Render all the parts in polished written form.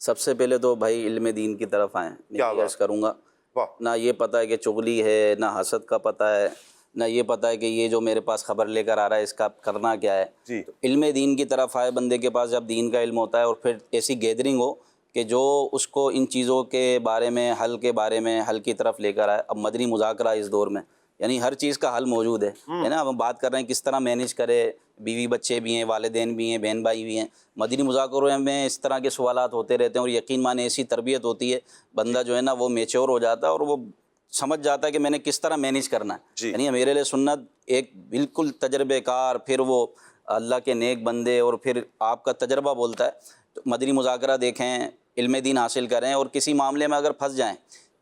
سب سے پہلے تو بھائی علم دین کی طرف آئیں، میں یہ عرض کروں گا، نہ یہ پتہ ہے کہ چغلی ہے، نہ حسد کا پتہ ہے، نہ یہ پتہ ہے کہ یہ جو میرے پاس خبر لے کر آ رہا ہے اس کا کرنا کیا ہے۔ تو علم دین کی طرف آئے بندے کے پاس، جب دین کا علم ہوتا ہے اور پھر ایسی گیدرنگ ہو کہ جو اس کو ان چیزوں کے بارے میں، حل کے بارے میں، حل کی طرف لے کر آئے۔ اب مدنی مذاکرہ اس دور میں یعنی ہر چیز کا حل موجود ہے نا۔ ہم بات کر رہے ہیں کس طرح مینیج کرے، بیوی بچے بھی ہیں، والدین بھی ہیں، بہن بھائی بھی ہیں۔ مدنی مذاکروں میں اس طرح کے سوالات ہوتے رہتے ہیں، اور یقین مانے ایسی تربیت ہوتی ہے، بندہ جو ہے نا وہ میچور ہو جاتا ہے اور وہ سمجھ جاتا ہے کہ میں نے کس طرح مینیج کرنا ہے۔ یعنی میرے لیے سنت ایک بالکل تجربے کار، پھر وہ اللہ کے نیک بندے، اور پھر آپ کا تجربہ بولتا ہے۔ تو مدنی مذاکرہ دیکھیں، علم دین حاصل کریں، اور کسی معاملے میں اگر پھنس جائیں،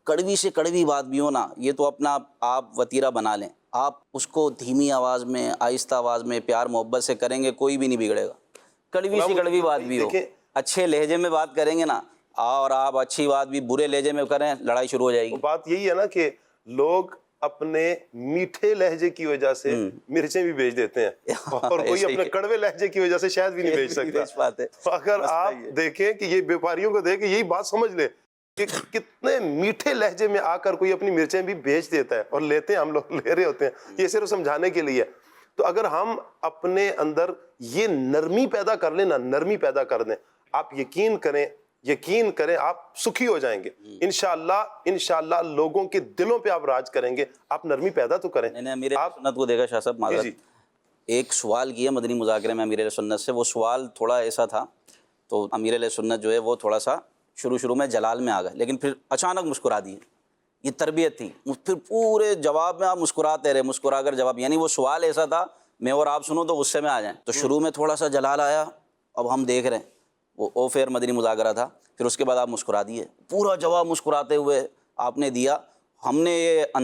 کڑوی سے کڑوی بات بھی ہو نا، یہ تو اپنا آپ وتیرہ بنا لیں، آپ اس کو دھیمی آواز میں، آہستہ آواز میں، پیار محبت سے کریں گے، کوئی بھی نہیں بگڑے گا۔ کڑوی سے کڑوی بات بھی ہو، اچھے لہجے میں بات کریں گے نا، اور آپ اچھی بات بھی برے لہجے میں کریں، لڑائی شروع ہو جائے گی۔ بات یہی ہے نا کہ لوگ اپنے میٹھے لہجے کی وجہ سے مرچیں بھی بیچ دیتے ہیں، اور کوئی اپنے کڑوے لہجے کی وجہ سے شاید بھی نہیں بیچ سکتا۔ اگر آپ دیکھیں کہ یہ بیوپاریوں کو دیکھ کے یہی بات سمجھ لیں کہ کتنے میٹھے لہجے میں آ کر کوئی اپنی مرچیں بھی بیچ دیتا ہے، اور لیتے ہیں، ہم لوگ لے رہے ہوتے ہیں، یہ صرف سمجھانے کے لیے۔ تو اگر ہم اپنے اندر یہ نرمی پیدا کر لیں نا، نرمی پیدا کر دیں، آپ یقین کریں آپ سکھی ہو جائیں گے انشاءاللہ لوگوں کے دلوں پہ آپ راج کریں گے۔ آپ نرمی پیدا تو کریں۔ میں نے امیر سنت کو دیکھا، شاہ صاحب معذرت، ایک سوال کیا مدنی مذاکرے میں امیر سنت سے، وہ سوال تھوڑا ایسا تھا، تو امیر سنت جو ہے وہ تھوڑا سا شروع میں جلال میں آ گئے، لیکن پھر اچانک مسکرا دیے۔ یہ تربیت تھی، پھر پورے جواب میں آپ مسکراتے رہے، مسکرا کر جواب، یعنی وہ سوال ایسا تھا میں اور آپ سنو تو غصے میں آ جائیں۔ تو شروع میں تھوڑا سا جلال آیا، اب ہم دیکھ رہے ہیں، وہ فیر مدنی مذاکرہ تھا، پھر اس کے بعد آپ مسکرا دیے، پورا جواب مسکراتے ہوئے آپ نے دیا۔ ہم نے یہ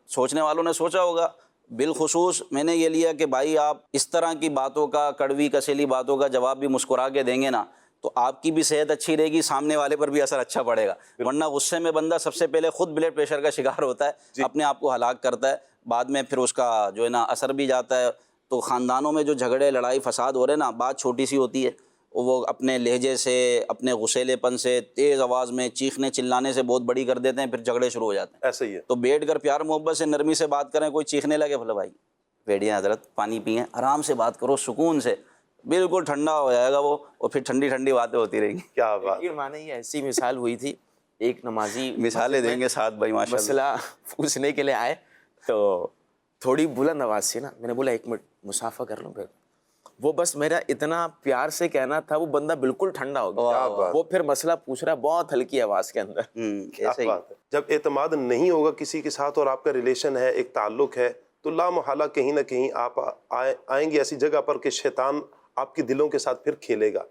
سوچنے والوں نے سوچا ہوگا، بالخصوص میں نے یہ لیا کہ بھائی آپ اس طرح کی باتوں کا، کڑوی کسیلی باتوں کا جواب بھی مسکرا کے دیں گے نا، تو آپ کی بھی صحت اچھی رہے گی، سامنے والے پر بھی اثر اچھا پڑے گا۔ ورنہ غصے میں بندہ سب سے پہلے خود بلڈ پریشر کا شکار ہوتا ہے، اپنے آپ کو ہلاک کرتا ہے، بعد میں پھر اس کا جو ہے نا اثر بھی جاتا ہے۔ تو خاندانوں میں جو جھگڑے، لڑائی، فساد ہو رہے ہیں نا، بات چھوٹی سی ہوتی ہے، وہ اپنے لہجے سے، اپنے غسیلے پن سے، تیز آواز میں چیخنے چلانے سے بہت بڑی کر دیتے ہیں، پھر جھگڑے شروع ہو جاتے ہیں۔ ایسا ہی ہے۔ تو بیٹھ کر پیار محبت سے، نرمی سے بات کریں، کوئی چیخنے لگے، بھلا بھائی بیٹھیے حضرت، پانی پئیں، آرام سے بات کرو، سکون سے، بالکل ٹھنڈا ہو جائے گا وہ، اور پھر ٹھنڈی ٹھنڈی باتیں ہوتی رہیں گی۔ کیا بات! مانے یہ ایسی مثال ہوئی تھی، ایک نمازی مثالیں دیں گے ساتھ بھائی ماشاءاللہ۔ مسئلہ پوچھنے کے لیے آئے، تو تھوڑی بلند آواز سے نا، میں نے بولا 1 منٹ مصافحہ کر لوں، پھر وہ بس میرا اتنا پیار سے کہنا تھا، وہ بندہ بالکل ٹھنڈا ہو گیا، وہ پھر مسئلہ پوچھ رہا ہے بہت ہلکی آواز کے اندر۔ کیا بات ہے! جب اعتماد نہیں ہوگا کسی کے ساتھ، اور آپ کا ریلیشن ہے، ایک تعلق ہے، تو لا محالہ کہیں نہ کہیں آپ آئیں گے ایسی جگہ پر کہ شیطان آپ کے دلوں کے ساتھ پھر کھیلے گا۔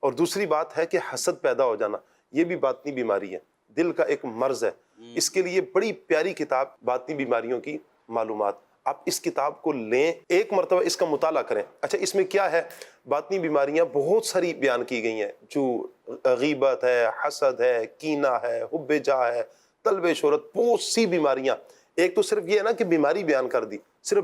اور دوسری بات ہے کہ حسد پیدا ہو جانا، یہ بھی باطنی بیماری ہے، دل کا ایک مرض ہے۔ اس کے لیے بڑی پیاری کتاب باطنی بیماریوں کی معلومات، آپ اس کتاب کو لیں، ایک مرتبہ اس کا مطالعہ کریں۔ اچھا، اس میں کیا ہے؟ باطنی بیماریاں بہت ساری بیان کی گئی ہیں، جو غیبت ہے، حسد ہے، کینہ ہے، حب جاہ ہے، طلب شہرت، بہت سی بیماریاں۔ ایک تو صرف یہ ہے نا کہ بیماری بیان کر دی، صرف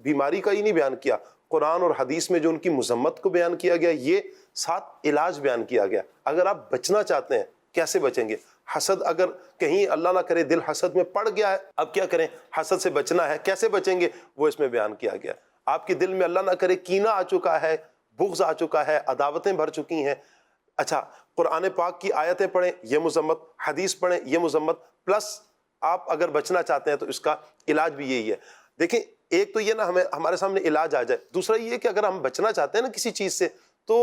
بیماری کا ہی نہیں بیان کیا، قرآن اور حدیث میں جو ان کی مذمت کو بیان کیا گیا، یہ ساتھ علاج بیان کیا گیا۔ اگر آپ بچنا چاہتے ہیں، کیسے بچیں گے؟ حسد اگر کہیں اللہ نہ کرے دل حسد میں پڑ گیا ہے، اب کیا کریں؟ حسد سے بچنا ہے، کیسے بچیں گے؟ وہ اس میں بیان کیا گیا۔ آپ کے دل میں اللہ نہ کرے کینہ آ چکا ہے، بغض آ چکا ہے، عداوتیں بھر چکی ہیں، اچھا، قرآن پاک کی آیتیں پڑھیں، یہ مذمت، حدیث پڑھیں، یہ مذمت، پلس آپ اگر بچنا چاہتے ہیں تو اس کا علاج بھی یہی ہے۔ دیکھیں، ایک تو یہ نا ہمارے سامنے علاج آ جائے، دوسرا یہ کہ اگر ہم بچنا چاہتے ہیں نا کسی چیز سے، تو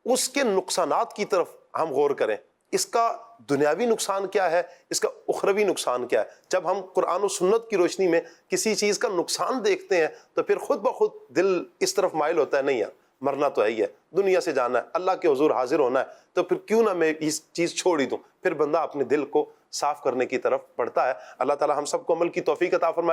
اس کے نقصانات کی طرف ہم غور کریں۔ اس کا دنیاوی نقصان کیا ہے، اس کا اخروی نقصان کیا ہے۔ جب ہم قرآن و سنت کی روشنی میں کسی چیز کا نقصان دیکھتے ہیں تو پھر خود بخود دل اس طرف مائل ہوتا ہے، نہیں یار مرنا تو ہے ہی ہے، دنیا سے جانا ہے، اللہ کے حضور حاضر ہونا ہے، تو پھر کیوں نہ میں اس چیز چھوڑ ہی دوں۔ پھر بندہ اپنے دل کو صاف کرنے کی طرف بڑھتا ہے۔ اللہ تعالی ہم سب کو عمل کی توفیق عطا فرمائے۔